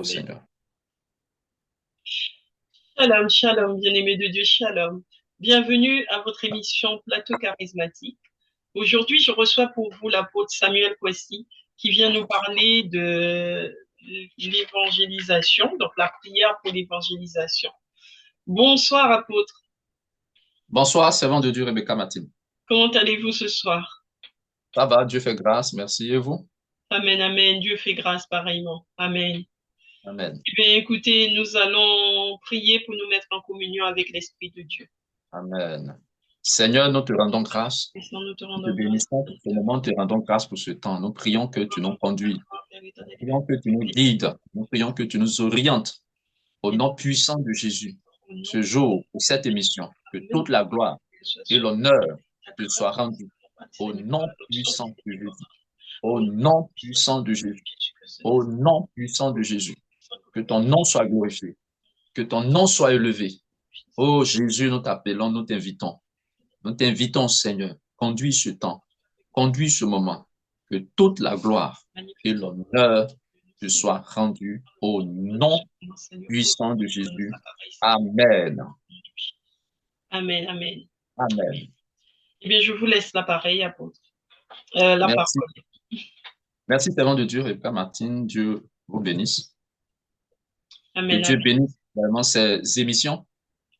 au Amen. Seigneur. Shalom, shalom, bien-aimés de Dieu, shalom. Bienvenue à votre émission Plateau charismatique. Aujourd'hui, je reçois pour vous l'apôtre Samuel Kwesi qui vient nous parler de l'évangélisation, donc la prière pour l'évangélisation. Bonsoir, apôtre. Bonsoir, servant de Dieu, Rebecca Mathilde. Comment allez-vous ce soir? Ça va, Dieu fait grâce, merci. Et vous? Amen, amen. Dieu fait grâce pareillement. Amen. Amen. Eh bien, écoutez, nous allons prier pour nous mettre en communion avec l'Esprit de Dieu. Amen. Seigneur, nous te rendons grâce. Et sans nous te Nous te rendons grâce. bénissons pour ce moment, nous te rendons grâce pour ce temps. Nous prions que tu nous conduis. Nous prions que tu nous guides. Nous prions que tu nous orientes au nom puissant de Jésus. Au nom Ce jour, pour cette émission, que même toute la gloire que ce et soit l'honneur à te travers soient rendus au Seigneur, par nom l'adoption puissant de Jésus. au Au nom nom puissant puissant de Jésus. de Jésus que ce Au nom puissant de Jésus. Que ton Saint-Esprit nom soit glorifié. Que ton nom soit élevé. Oh Jésus, nous t'appelons, nous t'invitons. Nous t'invitons, Seigneur. Conduis ce temps. Conduis ce moment. Que toute la gloire et manifeste l'honneur te Seigneur. soient rendus au nom Seigneur, puissant de dans nos Jésus. appareils, Seigneur. Amen. Amen, amen, amen. Amen. Eh bien, je vous laisse l'appareil, apôtre. La Merci. parole. Merci, servant de Dieu, Rebecca Martine. Dieu vous bénisse. Que Amen, Dieu amen, bénisse vraiment ces émissions.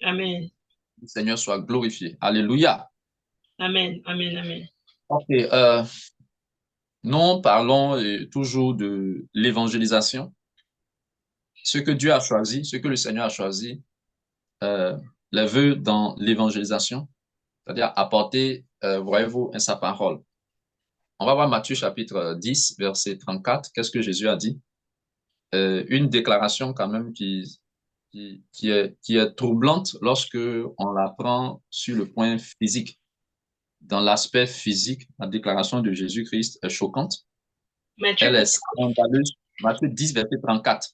amen, Que le Seigneur soit glorifié. Alléluia. amen, amen, amen. Ok, nous parlons toujours de l'évangélisation. Ce que Dieu a choisi, ce que le Seigneur a choisi, euh, les vœux dans l'évangélisation, c'est-à-dire apporter, voyez-vous, sa parole. On va voir Matthieu chapitre 10, verset 34. Qu'est-ce que Jésus a dit? Une déclaration quand même qui est troublante lorsque on la prend sur le point physique. Dans l'aspect physique, la déclaration de Jésus-Christ est choquante. Matthieu, Elle est scandaleuse. Matthieu 10, verset 34.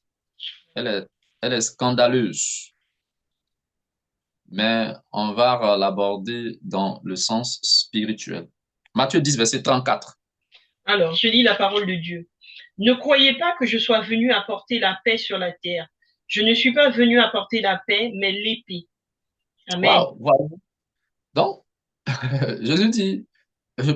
Elle est, elle est scandaleuse. Mais on va l'aborder dans le sens spirituel. Matthieu 10, verset 34. alors, je lis la parole de Dieu. Ne croyez pas que je sois venu apporter la paix sur la terre. Je ne suis pas venu apporter la paix, mais l'épée. Amen. Waouh, voilà. Donc, Jésus dit,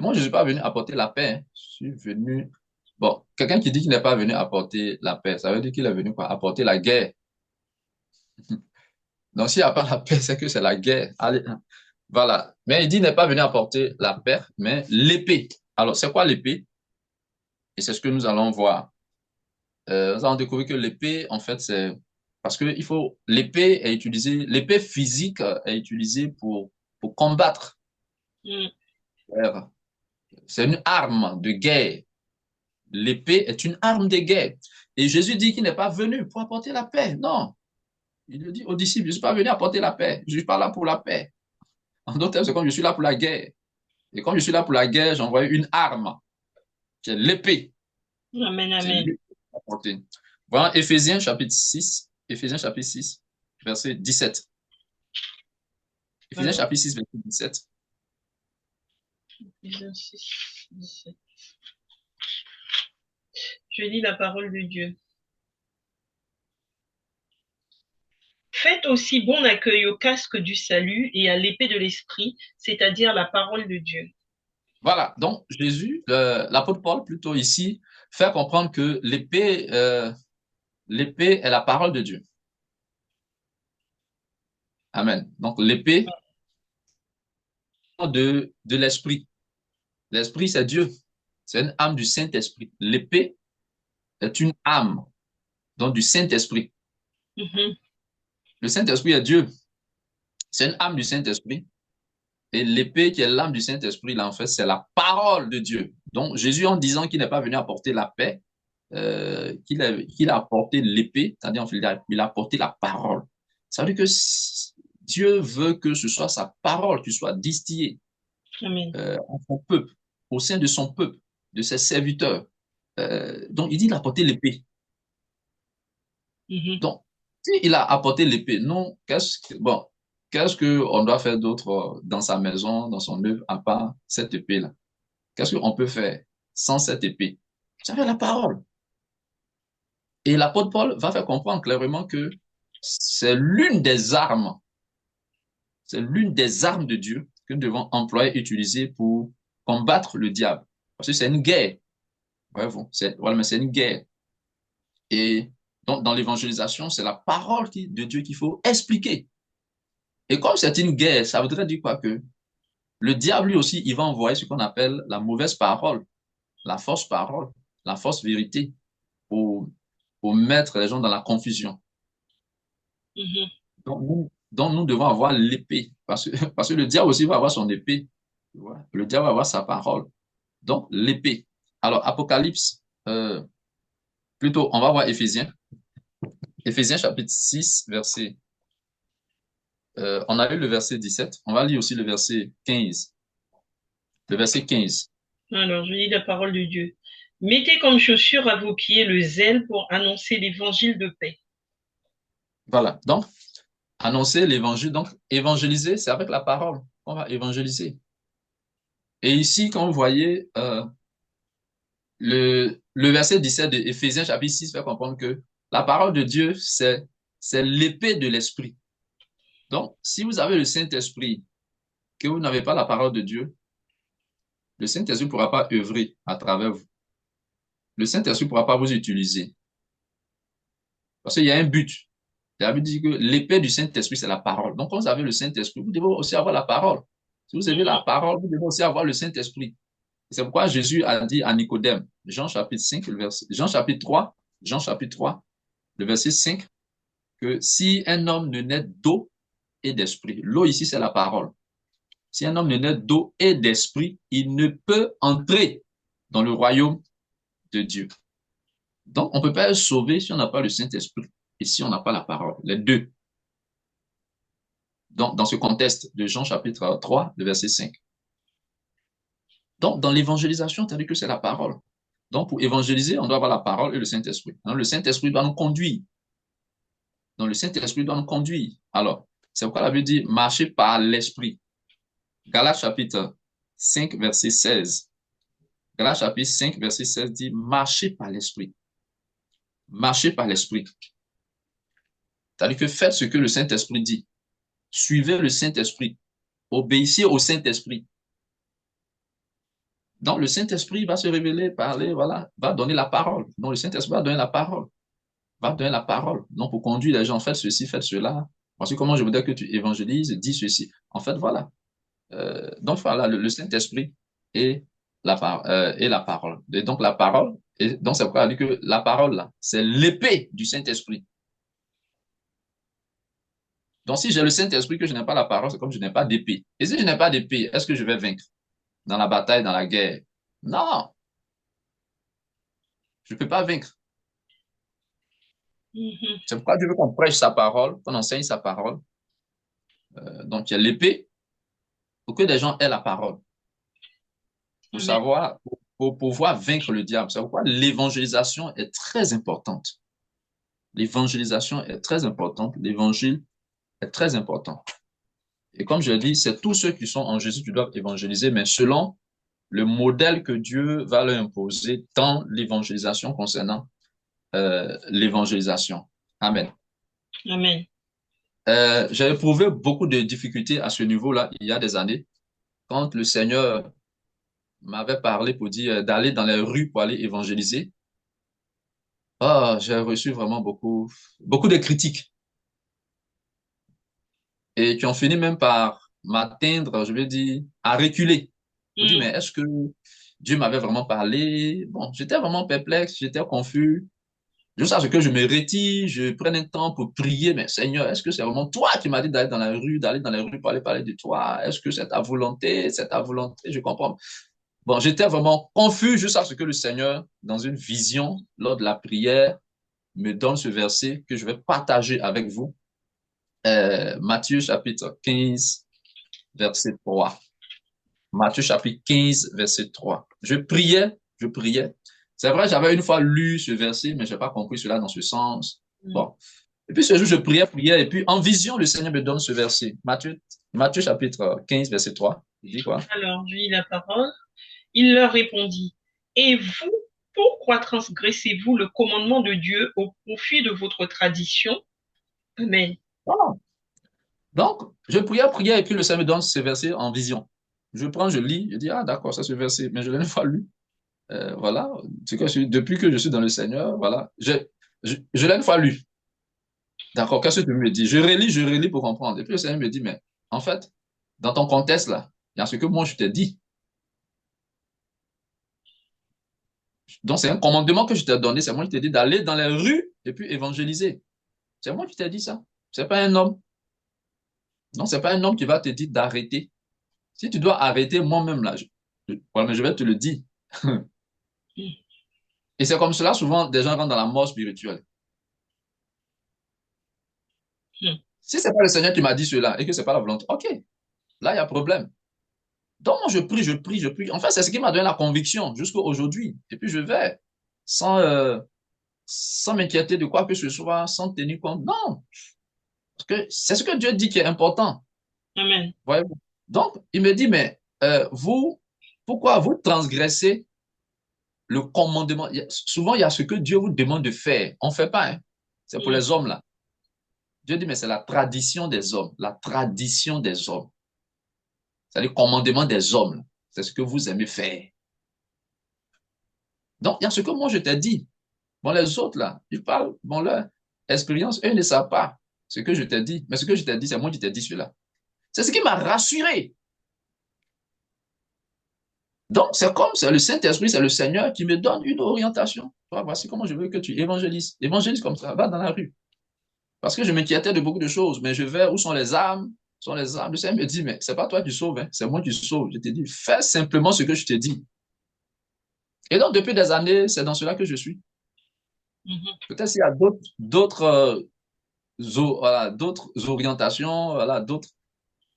moi, je ne suis pas venu apporter la paix. Je suis venu. Bon, quelqu'un qui dit qu'il n'est pas venu apporter la paix, ça veut dire qu'il est venu quoi? Apporter la guerre. Donc, s'il n'y a pas la paix, c'est que c'est la guerre. Allez, voilà. Mais il dit qu'il n'est pas venu apporter la paix, mais l'épée. Alors, c'est quoi l'épée? Et c'est ce que nous allons voir. Nous allons découvrir que l'épée, en fait, c'est parce que l'épée est utilisée, l'épée physique est utilisée pour combattre. Mm. C'est une arme de guerre. L'épée est une arme de guerre. Et Jésus dit qu'il n'est pas venu pour apporter la paix. Non. Il le dit aux disciples, je ne suis pas venu apporter la paix. Je ne suis pas là pour la paix. En d'autres termes, c'est comme je suis là pour la guerre. Et comme je suis là pour la guerre, j'envoie une arme, qui est l'épée. Amen, C'est amen. lui qui l'a apporté. Voilà Éphésiens chapitre 6, Éphésiens chapitre 6, verset 17. Éphésiens Alors, chapitre 6, verset 17. Ephésiens 6, 17. Je lis la parole de Dieu. Faites aussi bon accueil au casque du salut et à l'épée de l'esprit, c'est-à-dire la parole de Dieu. Voilà. Donc, Jésus, l'apôtre Paul, plutôt ici, fait comprendre que l'épée est la parole de Dieu. Amen. Donc, l'épée de l'esprit. L'esprit, c'est Dieu. C'est une âme du Saint-Esprit. L'épée est une âme, donc du Saint-Esprit. Mhm. Le Saint-Esprit est Dieu. C'est une âme du Saint-Esprit. Et l'épée qui est l'âme du Saint-Esprit, là, en fait, c'est la parole de Dieu. Donc, Jésus, en disant qu'il n'est pas venu apporter la paix, qu'il a apporté l'épée, c'est-à-dire, en fait, il a apporté la parole. Ça veut dire que Dieu veut que ce soit sa parole qui soit distillée Amen. en son peuple, au sein de son peuple, de ses serviteurs. Donc, il dit il a apporté l'épée. Mhm. Donc, s'il a apporté l'épée, non, bon, qu'est-ce qu'on doit faire d'autre dans sa maison, dans son œuvre, à part cette épée-là? Qu'est-ce qu'on peut faire sans cette épée? Vous savez, la parole. Et l'apôtre Paul va faire comprendre clairement que c'est l'une des armes, c'est l'une des armes de Dieu que nous devons employer, utiliser pour combattre le diable. Parce que c'est une guerre. Ouais, bon, voilà, mais c'est une guerre. Et donc, dans l'évangélisation, c'est la parole de Dieu qu'il faut expliquer. Et comme c'est une guerre, ça voudrait dire quoi? Que le diable, lui aussi, il va envoyer ce qu'on appelle la mauvaise parole, parole, la fausse vérité pour, pour mettre les gens dans la confusion. Mhm. Donc, nous devons avoir l'épée, parce que le diable aussi va avoir son épée. Tu vois. Le diable va avoir sa parole. Donc, l'épée. Alors, Apocalypse, plutôt, on va voir Éphésiens. Éphésiens chapitre 6, verset. On a lu le verset 17. On va lire aussi le verset 15. Le verset 15. Alors, je lis la parole de Dieu. Mettez comme chaussure à vos pieds le zèle pour annoncer l'évangile de paix. Voilà. Donc, annoncer l'évangile. Donc, évangéliser, c'est avec la parole qu'on va évangéliser. Et ici, quand vous voyez le verset 17 de Éphésiens chapitre 6 fait comprendre que la parole de Dieu, c'est l'épée de l'esprit. Donc, si vous avez le Saint-Esprit, que vous n'avez pas la parole de Dieu, le Saint-Esprit ne pourra pas œuvrer à travers vous. Le Saint-Esprit ne pourra pas vous utiliser. Parce qu'il y a un but. La Bible dit que l'épée du Saint-Esprit, c'est la parole. Donc, quand vous avez le Saint-Esprit, vous devez aussi avoir la parole. Si vous avez la parole, vous devez aussi avoir le Saint-Esprit. C'est pourquoi Jésus a dit à Nicodème, Jean chapitre 5, Jean chapitre 3, Jean chapitre 3, le verset 5, que si un homme ne naît d'eau et d'esprit, l'eau ici, c'est la parole. Si un homme ne naît d'eau et d'esprit, il ne peut entrer dans le royaume de Dieu. Donc, on ne peut pas être sauvé si on n'a pas le Saint-Esprit et si on n'a pas la parole, les deux. Donc, dans ce contexte de Jean chapitre 3, le verset 5. Donc, dans l'évangélisation, tu as dit que c'est la parole. Donc, pour évangéliser, on doit avoir la parole et le Saint-Esprit. Donc, le Saint-Esprit doit nous conduire. Donc, le Saint-Esprit doit nous conduire. Alors, c'est pourquoi la Bible dit marcher par l'Esprit. Galates chapitre 5, verset 16. Galates chapitre 5, verset 16 dit marcher par l'Esprit. Marcher par l'Esprit. C'est-à-dire que faites ce que le Saint-Esprit dit. Suivez le Saint-Esprit. Obéissez au Saint-Esprit. Donc, le Saint-Esprit va se révéler, parler, voilà, va donner la parole. Donc, le Saint-Esprit va donner la parole. Va donner la parole. Donc, pour conduire les gens, faites ceci, faites cela. Parce que comment je voudrais que tu évangélises, dis ceci. En fait, voilà. Donc, voilà, le Saint-Esprit et et la parole. Et donc, la parole, et donc, c'est pourquoi elle dit que la parole, là, c'est l'épée du Saint-Esprit. Donc, si j'ai le Saint-Esprit que je n'ai pas la parole, c'est comme je n'ai pas d'épée. Et si je n'ai pas d'épée, est-ce que je vais vaincre dans la bataille, dans la guerre? Non, je ne peux pas vaincre. Mhm. C'est pourquoi Dieu veut qu'on prêche sa parole, qu'on enseigne sa parole. Donc, il y a l'épée pour que les gens aient la parole, pour Amen. savoir, pour pouvoir vaincre le diable. C'est pourquoi l'évangélisation est très importante. L'évangélisation est très importante. L'évangile est très important. Et comme je l'ai dit, c'est tous ceux qui sont en Jésus qui doivent évangéliser, mais selon le modèle que Dieu va leur imposer dans l'évangélisation concernant l'évangélisation. Amen. Amen. J'ai éprouvé beaucoup de difficultés à ce niveau-là il y a des années, quand le Seigneur m'avait parlé pour dire d'aller dans les rues pour aller évangéliser. Ah, j'ai reçu vraiment beaucoup de critiques et qui ont fini même par m'atteindre, je vais dire, à reculer. Pour dire, mais est-ce que Dieu m'avait vraiment parlé? Bon, j'étais vraiment perplexe, j'étais confus. Jusqu'à ce que je me retire, je prenne un temps pour prier, mais Seigneur, est-ce que c'est vraiment toi qui m'as dit d'aller dans la rue, d'aller dans les rues pour aller parler de toi? Est-ce que c'est ta volonté? C'est ta volonté? Je comprends. Bon, j'étais vraiment confus jusqu'à ce que le Seigneur, dans une vision, lors de la prière, me donne ce verset que je vais partager avec vous. Matthieu chapitre 15, verset 3. Matthieu chapitre 15, verset 3. Je priais. C'est vrai, j'avais une fois lu ce verset, mais je n'ai pas compris cela dans ce sens. Bon. Et puis ce jour, je priais, et puis en vision, le Seigneur me donne ce verset. Matthieu chapitre 15, verset 3. Il dit quoi? Alors, je lis la parole. Il leur répondit, et vous, pourquoi transgressez-vous le commandement de Dieu au profit de votre tradition? Amen. Voilà. Donc, je priais, et puis le Seigneur me donne ce verset en vision. Je prends, je lis, je dis, ah d'accord, ça c'est ce verset, mais je ne l'ai pas lu. Voilà, depuis que je suis dans le Seigneur, voilà, je l'ai une fois lu. D'accord, qu'est-ce que tu me dis? Je relis pour comprendre. Et puis le Seigneur me dit, mais en fait, dans ton contexte là, il y a ce que moi je t'ai dit. Donc c'est un commandement que je t'ai donné, c'est moi qui t'ai dit d'aller dans les rues et puis évangéliser. C'est moi qui t'ai dit ça. C'est pas un homme. Non, c'est pas un homme qui va te dire d'arrêter. Si tu dois arrêter moi-même là, voilà, mais je vais te le dire. Et c'est comme cela, souvent, des gens rentrent dans la mort spirituelle. Si c'est pas le Seigneur qui m'a dit cela et que c'est pas la volonté, ok, là, il y a problème. Donc, moi, je prie, je prie, je prie. En fait, c'est ce qui m'a donné la conviction jusqu'à aujourd'hui. Et puis, je vais sans, sans m'inquiéter de quoi que ce soit, sans tenir compte. Non, parce que c'est ce que Dieu dit qui est important. Amen. Voyez-vous? Donc, il me dit, mais vous, pourquoi vous transgressez le commandement? Souvent, il y a ce que Dieu vous demande de faire. On ne fait pas, hein. C'est pour les hommes, là. Dieu dit, mais c'est la tradition des hommes. La tradition des hommes. C'est le commandement des hommes. C'est ce que vous aimez faire. Donc, il y a ce que moi, je t'ai dit. Bon, les autres, là, ils parlent, bon, leur expérience, eux ne savent pas ce que je t'ai dit. Mais ce que je t'ai dit, c'est moi qui t'ai dit cela. C'est ce qui m'a rassuré. Donc, c'est comme c'est le Saint-Esprit, c'est le Seigneur qui me donne une orientation. Voici comment je veux que tu évangélises. Évangélise comme ça, va dans la rue. Parce que je m'inquiétais de beaucoup de choses, mais je vais, où sont les âmes? Où sont les âmes? Le Seigneur me dit, mais c'est pas toi qui sauves, hein, c'est moi qui sauve. Je t'ai dit, fais simplement ce que je t'ai dit. Et donc, depuis des années, c'est dans cela que je suis. Peut-être s'il y a voilà, d'autres orientations, voilà, d'autres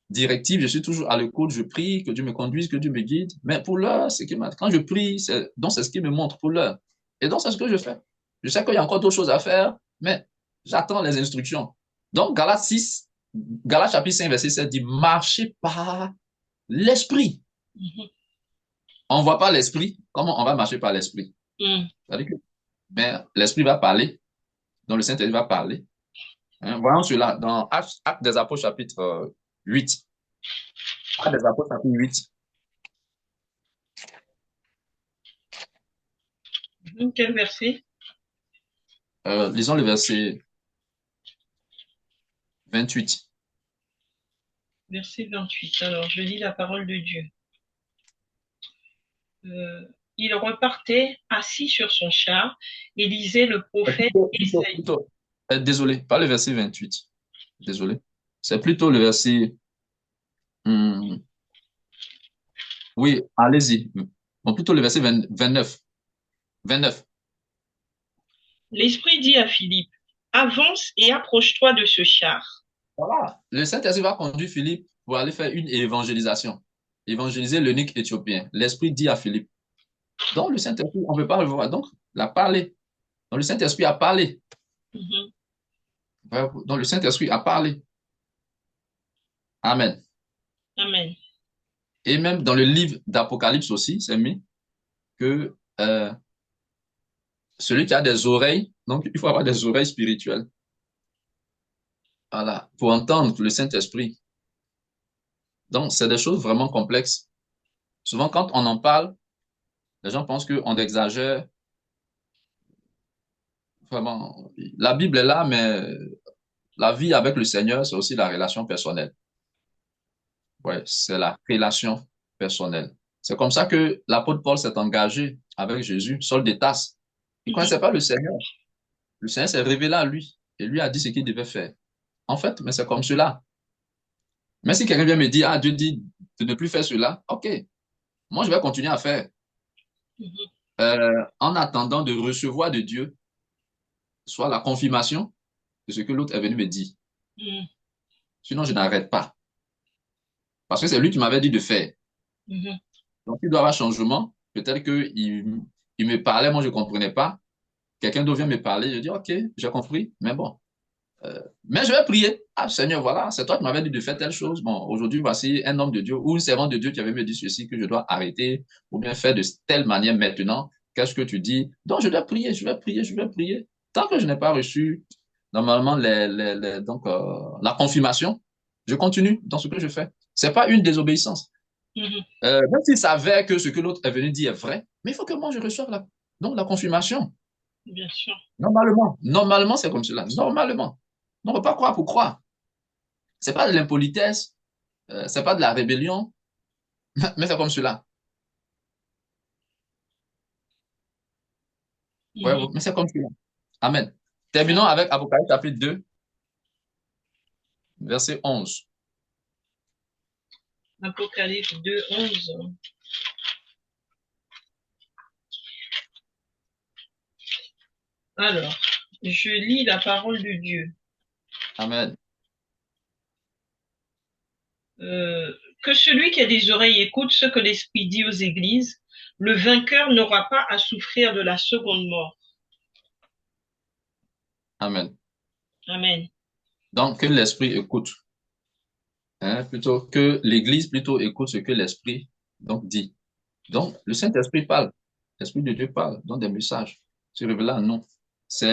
directives, je suis toujours à l'écoute, je prie, que Dieu me conduise, que Dieu me guide. Mais pour l'heure, quand je prie, c'est ce qu'il me montre pour l'heure. Et donc, c'est ce que je fais. Je sais qu'il y a encore d'autres choses à faire, mais j'attends les instructions. Donc, Galates chapitre 5, verset 7 dit, marchez par l'esprit. On ne voit pas l'esprit. Comment on va marcher par l'esprit? C'est-à-dire que, mais l'esprit va parler, donc le Saint-Esprit va parler. Hein, voyons cela dans Actes des Apôtres chapitre 8. Actes des Apôtres chapitre 8. Quel verset? Lisons le verset 28. Verset 28. Alors, je lis la parole de Dieu. Il repartait assis sur son char et lisait le prophète Ésaïe. Désolé, pas le verset 28. Désolé. C'est plutôt le verset. Oui, allez-y. Bon, plutôt le verset 29. 29. L'Esprit dit à Philippe, avance et approche-toi de ce char. Voilà. Le Saint-Esprit va conduire Philippe pour aller faire une évangélisation. Évangéliser l'eunuque éthiopien. L'Esprit dit à Philippe. Donc, le Saint-Esprit, on ne peut pas le voir. Donc, il a parlé. Donc, le Saint-Esprit a parlé. Donc, le Saint-Esprit a parlé. Amen. Amen. Et même dans le livre d'Apocalypse aussi, c'est mis que celui qui a des oreilles, donc il faut avoir des oreilles spirituelles. Voilà, pour entendre le Saint-Esprit. Donc, c'est des choses vraiment complexes. Souvent, quand on en parle, les gens pensent qu'on exagère. Vraiment, la Bible est là, mais la vie avec le Seigneur, c'est aussi la relation personnelle. Ouais, c'est la relation personnelle. C'est comme ça que l'apôtre Paul s'est engagé avec Jésus, Saul de Tarse. Il ne connaissait pas le Seigneur. Le Seigneur s'est révélé à lui et lui a dit ce qu'il devait faire. En fait, mais c'est comme cela. Mais si quelqu'un vient me dire, ah, Dieu dit de ne plus faire cela, ok, moi je vais continuer à faire. En attendant de recevoir de Dieu soit la confirmation de ce que l'autre est venu me dire. Sinon, je n'arrête pas. Parce que c'est lui qui m'avait dit de faire. Donc, il doit y avoir changement. Peut-être il me parlait, moi je ne comprenais pas. Quelqu'un d'autre vient me parler, je dis, ok, j'ai compris, mais bon. Mais je vais prier. Ah, Seigneur, voilà, c'est toi qui m'avais dit de faire telle chose. Bon, aujourd'hui, voici un homme de Dieu ou une servante de Dieu qui avait me dit ceci, que je dois arrêter ou bien faire de telle manière maintenant. qu'est-ce que tu dis? Donc, je dois prier, je vais prier, je vais prier. Tant que je n'ai pas reçu, normalement, la confirmation, je continue dans ce que je fais. C'est pas une désobéissance. Mhm. Même s'il savait que ce que l'autre est venu dire est vrai, mais il faut que moi, je reçoive la confirmation. Bien sûr. Normalement, c'est comme cela. Normalement. On ne peut pas croire pour croire. C'est pas de l'impolitesse, c'est pas de la rébellion, mais c'est comme cela. Ouais, Mhm. mais c'est comme cela. Amen. Terminons avec Apocalypse chapitre 2, verset 11. Apocalypse 2, 11. Alors, je lis la parole de Dieu. Amen. Que celui qui a des oreilles écoute ce que l'Esprit dit aux églises. Le vainqueur n'aura pas à souffrir de la seconde mort. Amen. Amen. Donc, que l'Esprit écoute, hein, plutôt que l'Église plutôt écoute ce que l'Esprit donc dit. Donc, le Saint-Esprit parle, l'Esprit de Dieu parle, donne des messages, se révèle à nous. C'est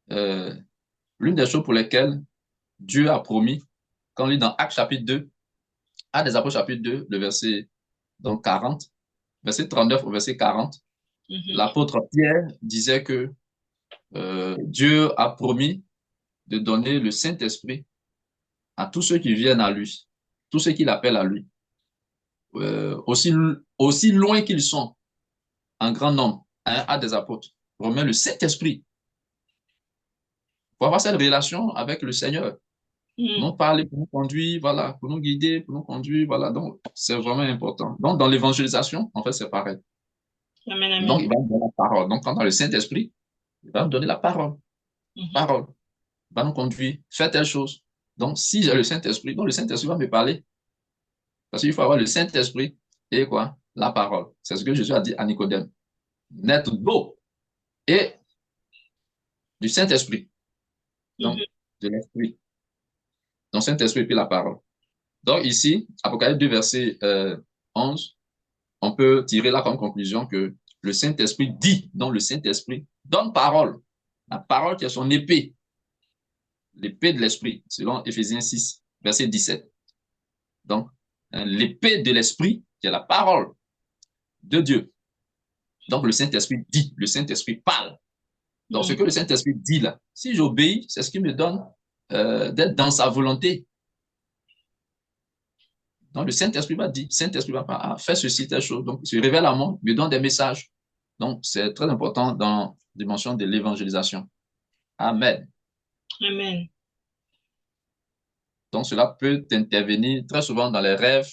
euh, l'une des choses pour lesquelles Dieu a promis, quand on lit dans Actes chapitre 2, Actes des Apôtres chapitre 2, le verset donc 40, verset 39 au verset 40, Mhm. l'apôtre Pierre disait que Dieu a promis de donner le Saint-Esprit à tous ceux qui viennent à lui, tous ceux qui l'appellent à lui, aussi loin qu'ils sont, en grand nombre, à des apôtres. Remet le Saint-Esprit pour avoir cette relation avec le Seigneur. Pour Mhm. nous parler, pour nous conduire, voilà, pour nous guider, pour nous conduire, voilà. Donc, c'est vraiment important. Donc, dans l'évangélisation, en fait, c'est pareil. Amen, Donc, amen. il va nous donner la parole. Donc, quand on a le Saint-Esprit, il va nous donner la parole. Mhm. Parole. Il va nous conduire. Faire telle chose. Donc, si j'ai le Saint-Esprit, donc le Saint-Esprit va me parler. Parce qu'il faut avoir le Saint-Esprit et quoi? La parole. C'est ce que Jésus a dit à Nicodème. Naître d'eau et du Saint-Esprit. Donc, Mhm. de l'Esprit. Donc, Saint-Esprit puis la parole. Donc, ici, Apocalypse 2, verset 11, on peut tirer là comme conclusion que le Saint-Esprit dit, donc le Saint-Esprit donne parole. La parole qui est son épée. L'épée de l'Esprit, selon Éphésiens 6, verset 17. Donc, l'épée de l'Esprit, qui est la parole de Dieu. Donc, le Saint-Esprit dit, le Saint-Esprit parle. Donc, ce Mhm. que le Saint-Esprit dit là, si j'obéis, c'est ce qui me donne d'être dans sa volonté. Donc, le Saint-Esprit va dire, Saint-Esprit va pas faire ceci, telle chose. Donc, il se révèle à moi, me donne des messages. Donc, c'est très important dans la dimension de l'évangélisation. Amen. Amen. Donc, cela peut intervenir très souvent dans les rêves,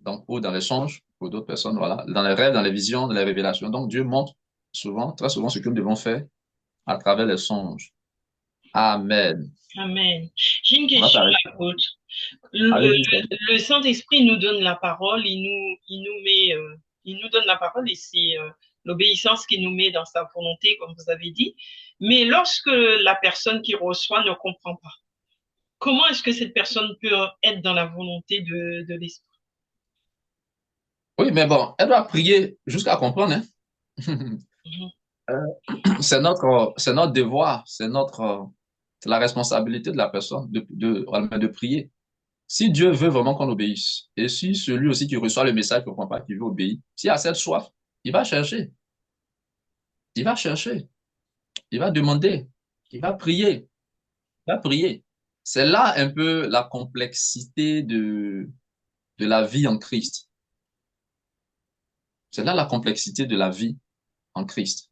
donc, ou dans les songes, pour d'autres personnes, voilà, dans les rêves, dans les visions, dans les révélations. Donc, Dieu montre souvent, très souvent, ce que nous devons faire à travers les songes. Amen. Amen. J'ai une On va question, s'arrêter. apôtre. Le, Allez-y. le Saint-Esprit nous donne la parole, il nous donne la parole et c'est l'obéissance qui nous met dans sa volonté, comme vous avez dit. Mais lorsque la personne qui reçoit ne comprend pas, comment est-ce que cette personne peut être dans la volonté de l'Esprit? Oui, mais bon, elle doit prier jusqu'à comprendre, hein. Mhm. C'est notre devoir, c'est la responsabilité de la personne de prier. Si Dieu veut vraiment qu'on obéisse, et si celui aussi qui reçoit le message ne comprend pas, qui veut obéir, s'il a cette soif, il va chercher, il va chercher, il va demander, il va prier, il va prier. C'est là un peu la complexité de la vie en Christ. C'est là la complexité de la vie en Christ.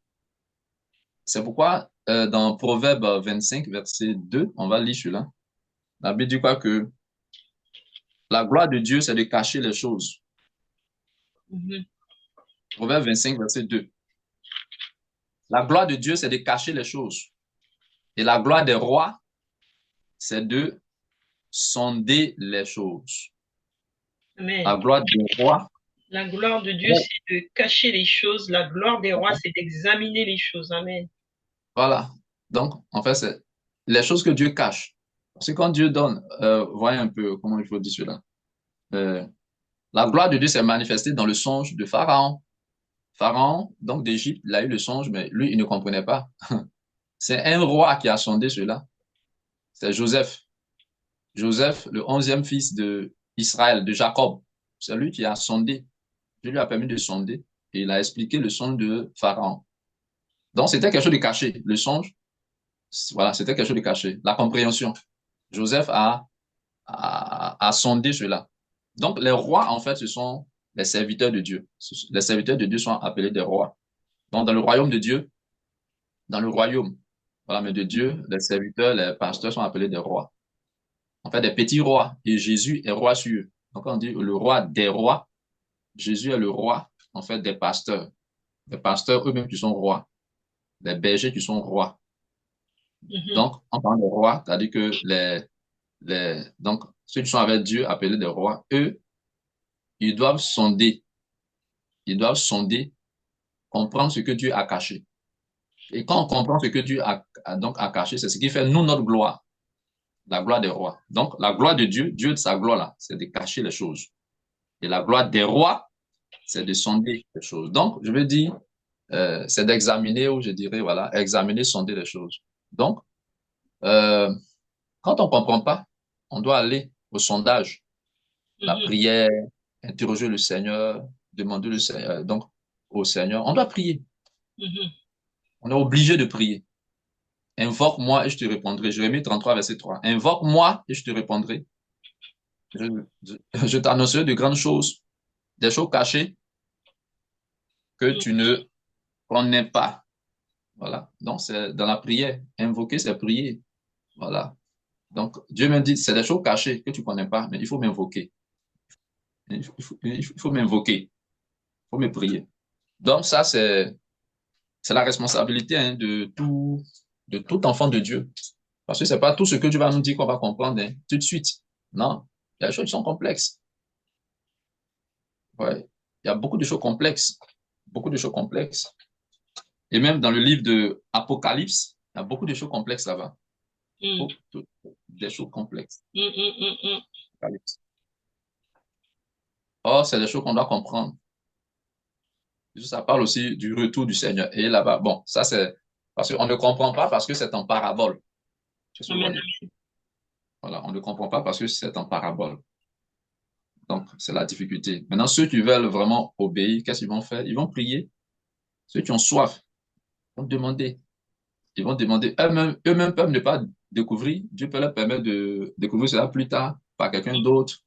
C'est pourquoi dans Proverbe 25, verset 2, on va lire cela. La Bible dit quoi que la gloire de Dieu, c'est de cacher les choses. Mhm. Proverbe 25, verset 2. La gloire de Dieu, c'est de cacher les choses. Et la gloire des rois, c'est de sonder les choses. Amen. La gloire des rois, La gloire de Dieu, c'est de cacher les choses. La gloire des rois, c'est d'examiner les choses. Amen. voilà. Donc, en fait, c'est les choses que Dieu cache. Parce que quand Dieu donne, voyez un peu comment il faut dire cela. La gloire de Dieu s'est manifestée dans le songe de Pharaon. Pharaon, donc d'Égypte, il a eu le songe, mais lui, il ne comprenait pas. C'est un roi qui a sondé cela. C'est Joseph. Joseph, le 11e fils de Israël, de Jacob. C'est lui qui a sondé. Dieu lui a permis de sonder et il a expliqué le songe de Pharaon. Donc, c'était quelque chose de caché. Le songe, voilà, c'était quelque chose de caché. La compréhension. Joseph a sondé cela. Donc, les rois, en fait, ce sont les serviteurs de Dieu. Les serviteurs de Dieu sont appelés des rois. Donc, dans le royaume de Dieu, dans le royaume, voilà, mais de Dieu, les serviteurs, les pasteurs sont appelés des rois. En fait, des petits rois. Et Jésus est roi sur eux. Donc, on dit le roi des rois. Jésus est le roi, en fait, des pasteurs. Les pasteurs eux-mêmes qui sont rois. Les bergers qui sont rois. Mhm. Donc, en parlant de rois, c'est-à-dire que donc, ceux qui sont avec Dieu, appelés des rois, eux, ils doivent sonder. Ils doivent sonder, comprendre ce que Dieu a caché. Et quand on comprend ce que Dieu donc a caché, c'est ce qui fait nous notre gloire, la gloire des rois. Donc, la gloire de Dieu, Dieu de sa gloire là, c'est de cacher les choses. Et la gloire des rois, c'est de sonder les choses. Donc, je veux dire, c'est d'examiner, ou je dirais, voilà, examiner, sonder les choses. Donc, euh, quand on ne comprend pas, on doit aller au sondage, la Mhm. prière, interroger le Seigneur, demander le Seigneur, donc au Seigneur. On doit prier. Mhm. On est obligé de prier. Invoque-moi et je te répondrai. Jérémie 33, verset 3. Invoque-moi et je te répondrai. Je, je t'annoncerai de grandes choses, des choses cachées que Mhm. tu ne connais pas. Voilà. Donc, c'est dans la prière. Invoquer, c'est prier. Voilà. Donc, Dieu me dit, c'est des choses cachées que tu ne connais pas, mais il faut m'invoquer. Il faut m'invoquer. Il faut me prier. Donc, ça, c'est la responsabilité hein, de tout enfant de Dieu. Parce que c'est pas tout ce que Dieu va nous dire qu'on va comprendre hein, tout de suite. Non. Il y a des choses qui sont complexes. Ouais. Il y a beaucoup de choses complexes. Beaucoup de choses complexes. Et même dans le livre de Apocalypse, il y a beaucoup de choses complexes là-bas. Mhm. Des choses complexes. Mhm. Mhm. Apocalypse. Or, c'est des choses qu'on doit comprendre. Ça parle aussi du retour du Seigneur. Et là-bas, bon, ça c'est parce qu'on ne comprend pas parce que c'est en parabole. Que vous Amen. voyez. Voilà, on ne comprend pas parce que c'est en parabole. Donc, c'est la difficulté. Maintenant, ceux qui veulent vraiment obéir, qu'est-ce qu'ils vont faire? Ils vont prier. Ceux qui ont soif vont demander. Ils vont demander. Eux-mêmes peuvent ne pas découvrir. Dieu peut leur permettre de découvrir cela plus tard par quelqu'un d'autre.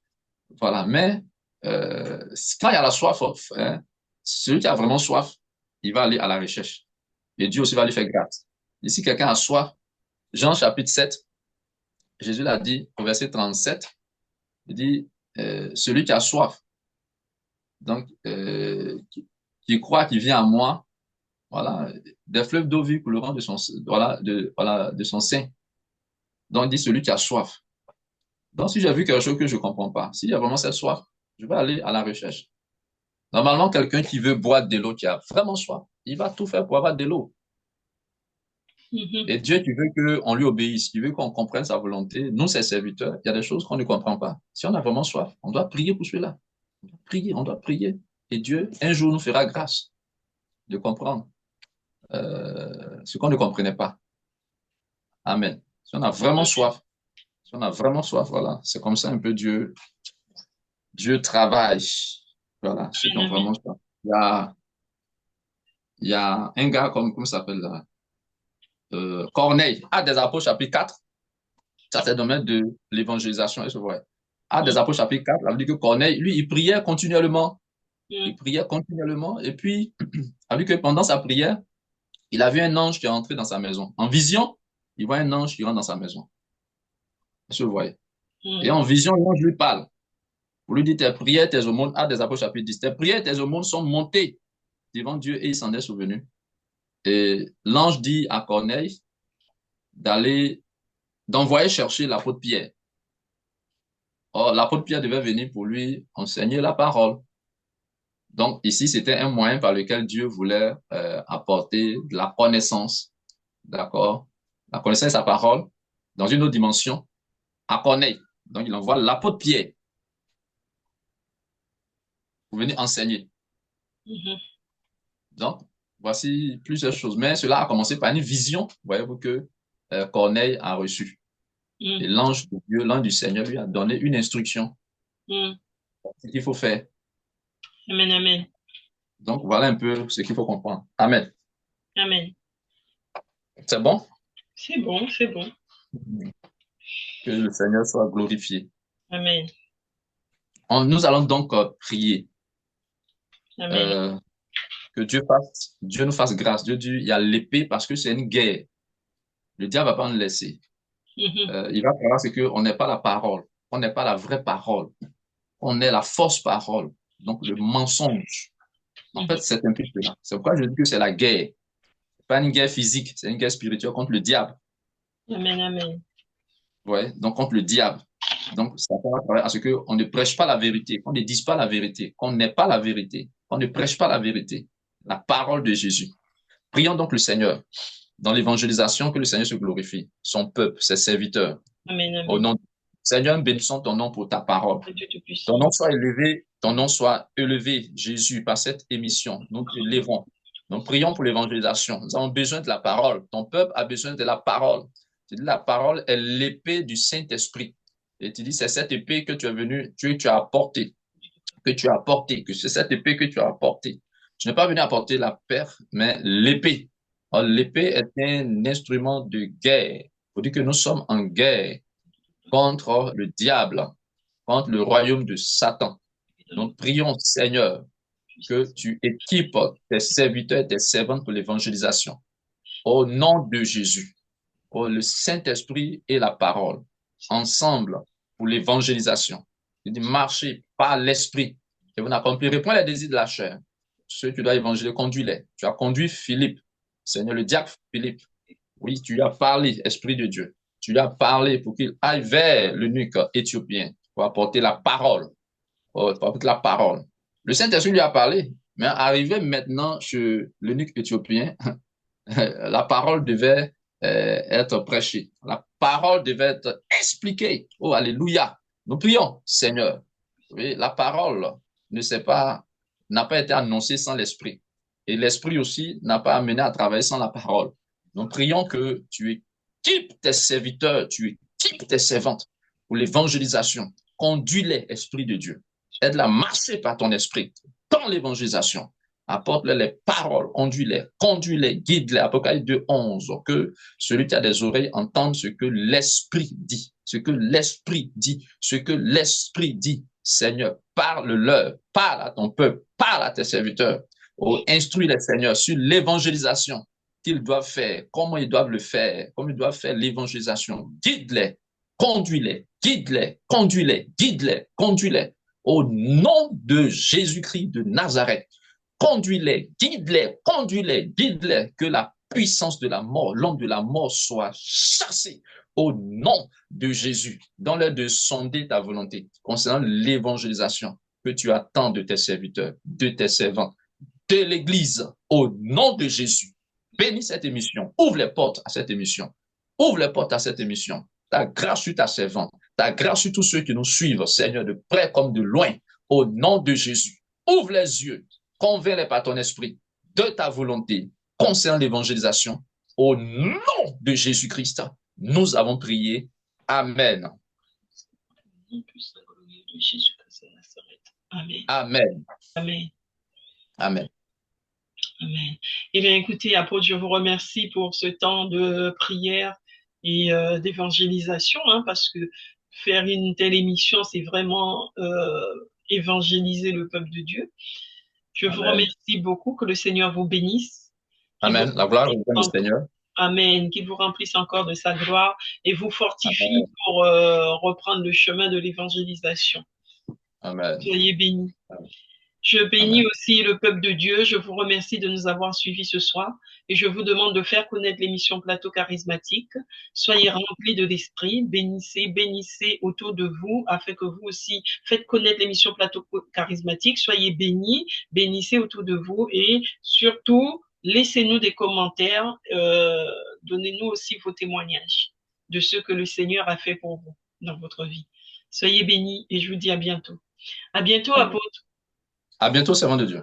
Voilà. Mais quand il y a la soif, hein, celui qui a vraiment soif, il va aller à la recherche. Et Dieu aussi va lui faire grâce. Et si quelqu'un a soif, Jean chapitre 7, Jésus l'a dit au verset 37, il dit, celui qui a soif, donc qui croit qu'il vient à moi, voilà, des fleuves d'eau vive couleront voilà, de son sein. Donc il dit celui qui a soif. Donc si j'ai vu quelque chose que je ne comprends pas, s'il y a vraiment cette soif, je vais aller à la recherche. Normalement, quelqu'un qui veut boire de l'eau, qui a vraiment soif, il va tout faire pour avoir de l'eau. Mhm. Et Dieu qui veut qu'on lui obéisse, qui veut qu'on comprenne sa volonté, nous, ses serviteurs, il y a des choses qu'on ne comprend pas. Si on a vraiment soif, on doit prier pour cela. On doit prier, on doit prier. Et Dieu, un jour, nous fera grâce de comprendre ce qu'on ne comprenait pas. Amen. Si on a vraiment soif, si on a vraiment soif, voilà, c'est comme ça un peu Dieu travaille. Voilà, ceux qui ont Amen. vraiment soif. Il y a un gars, comment ça s'appelle là? Corneille, Actes des Apôtres, chapitre 4. Ça, c'est le domaine de l'évangélisation. Actes des Apôtres, chapitre 4, ça veut dire que Corneille, lui, il priait continuellement. Il Mhm. priait continuellement. Et puis, a vu que pendant sa prière, il a vu un ange qui est entré dans sa maison. En vision, il voit un ange qui rentre dans sa maison. Je voyais. Et Mhm. en vision, l'ange lui parle. Pour lui dire, tes prières, tes aumônes, Actes des Apôtres, chapitre 10, tes prières, tes aumônes sont montées devant Dieu et il s'en est souvenu. Et l'ange dit à Corneille d'envoyer chercher l'apôtre Pierre. Or, l'apôtre Pierre devait venir pour lui enseigner la parole. Donc, ici, c'était un moyen par lequel Dieu voulait apporter de la connaissance, d'accord? La connaissance de sa parole dans une autre dimension à Corneille. Donc, il envoie l'apôtre Pierre pour venir enseigner. Mhm. Donc, voici plusieurs choses. Mais cela a commencé par une vision, voyez-vous, que Corneille a reçue. Et Mm, l'ange de Dieu, l'ange du Seigneur lui a donné une instruction, mm. ce qu'il faut faire. Amen, amen, Donc, voilà un peu ce qu'il faut comprendre. Amen. amen. C'est bon? C'est bon, c'est bon. Que le Seigneur soit glorifié. Amen, Nous allons donc prier. amen. Euh, que Dieu nous fasse grâce. Dieu dit, il y a l'épée parce que c'est une guerre. Le diable va pas nous laisser. Mhm, Il va falloir c'est qu'on n'est pas la parole, on n'est pas la vraie parole, on est la fausse parole, donc le mensonge. En fait, mhm. c'est un peu cela. C'est pourquoi je dis que c'est la guerre. C'est pas une guerre physique, c'est une guerre spirituelle contre le diable. Amen, amen. Ouais, donc contre le diable. Donc, ça va travailler à ce qu'on ne prêche pas la vérité, qu'on ne dise pas la vérité, qu'on n'ait pas la vérité, qu'on ne prêche pas la vérité, la parole de Jésus. Prions donc le Seigneur dans l'évangélisation que le Seigneur se glorifie, son peuple, ses serviteurs. Amen, Au amen. nom de Seigneur, bénissons ton nom pour ta parole. Que Dieu Ton Tout-Puissant. nom soit élevé, ton nom soit élevé, Jésus, par cette émission. Nous te lèvons. Nous prions pour l'évangélisation. Nous avons besoin de la parole. Ton peuple a besoin de la parole. Tu dis, la parole est l'épée du Saint-Esprit. Et tu dis, c'est cette épée que tu es venu, tu as apporté, que tu as apporté, que c'est cette épée que tu as apporté. Tu n'es pas venu apporter la paix, mais l'épée. Or, l'épée est un instrument de guerre. Il faut dire que nous sommes en guerre contre le diable, contre le royaume de Satan. Donc, prions, Seigneur, que tu équipes tes serviteurs et tes servantes pour l'évangélisation. Au nom de Jésus, oh, le Saint-Esprit et la parole, ensemble pour l'évangélisation. Il dit, marchez par l'Esprit et vous n'accomplirez point les désirs de la chair. Ceux que tu dois évangéliser, conduis-les. Tu as conduit Philippe, Seigneur, le diacre Philippe. Oui, tu lui as parlé, Esprit de Dieu. Tu lui as parlé pour qu'il aille vers l'eunuque éthiopien pour apporter la parole. Oh, pour apporter la parole. Le Saint-Esprit lui a parlé, mais arrivé maintenant chez l'eunuque éthiopien, la parole devait être prêchée. La parole devait être expliquée. Oh, alléluia. Nous prions, Seigneur. Oui, la parole ne s'est pas, n'a pas été annoncée sans l'Esprit. Et l'Esprit aussi n'a pas amené à travailler sans la parole. Nous prions que tu équipes tes serviteurs, tu équipes tes servantes pour l'évangélisation. Conduis-les, Esprit de Dieu. Aide-la à marcher par ton esprit dans l'évangélisation. Apporte-leur les paroles, conduis-les, guide-les. Apocalypse 2, 11. Que celui qui a des oreilles entende ce que l'Esprit dit. Ce que l'Esprit dit. Ce que l'Esprit dit. Seigneur, parle-leur, parle à ton peuple, parle à tes serviteurs. Oh, instruis les Seigneurs sur l'évangélisation qu'ils doivent faire, comment ils doivent le faire, comment ils doivent faire l'évangélisation. Guide-les, conduis-les, guide-les, conduis-les, guide-les, conduis-les. Au nom de Jésus-Christ de Nazareth, conduis-les, guide-les, conduis-les, guide-les, que la puissance de la mort, l'homme de la mort soit chassé au nom de Jésus. Donne-leur de sonder ta volonté concernant l'évangélisation que tu attends de tes serviteurs, de tes servants, de l'Église, au nom de Jésus. Bénis cette émission, ouvre les portes à cette émission, ouvre les portes à cette émission. Ta grâce sur ta servante, ta grâce sur tous ceux qui nous suivent, Seigneur, de près comme de loin, au nom de Jésus. Ouvre les yeux, convainc-les par ton esprit de ta volonté concernant l'évangélisation. Au nom de Jésus-Christ, nous avons prié. Amen. Amen. Amen. Amen. Amen. Amen. Eh bien, écoutez, apôtre, je vous remercie pour ce temps de prière et d'évangélisation, hein, parce que faire une telle émission, c'est vraiment évangéliser le peuple de Dieu. Je vous Amen. remercie beaucoup, que le Seigneur vous bénisse, qu'il vous Amen. La gloire remplisse est au Seigneur. Amen, qu'il vous remplisse encore de sa gloire et vous fortifie Amen. pour reprendre le chemin de l'évangélisation. Amen. Soyez bénis. Je bénis Amen. aussi le peuple de Dieu. Je vous remercie de nous avoir suivis ce soir et je vous demande de faire connaître l'émission Plateau Charismatique. Soyez remplis de l'esprit, bénissez, bénissez autour de vous afin que vous aussi faites connaître l'émission Plateau Charismatique. Soyez bénis, bénissez autour de vous et surtout, laissez-nous des commentaires, donnez-nous aussi vos témoignages de ce que le Seigneur a fait pour vous dans votre vie. Soyez bénis et je vous dis à bientôt. À bientôt, Amen. apôtre. À bientôt, servant de Dieu.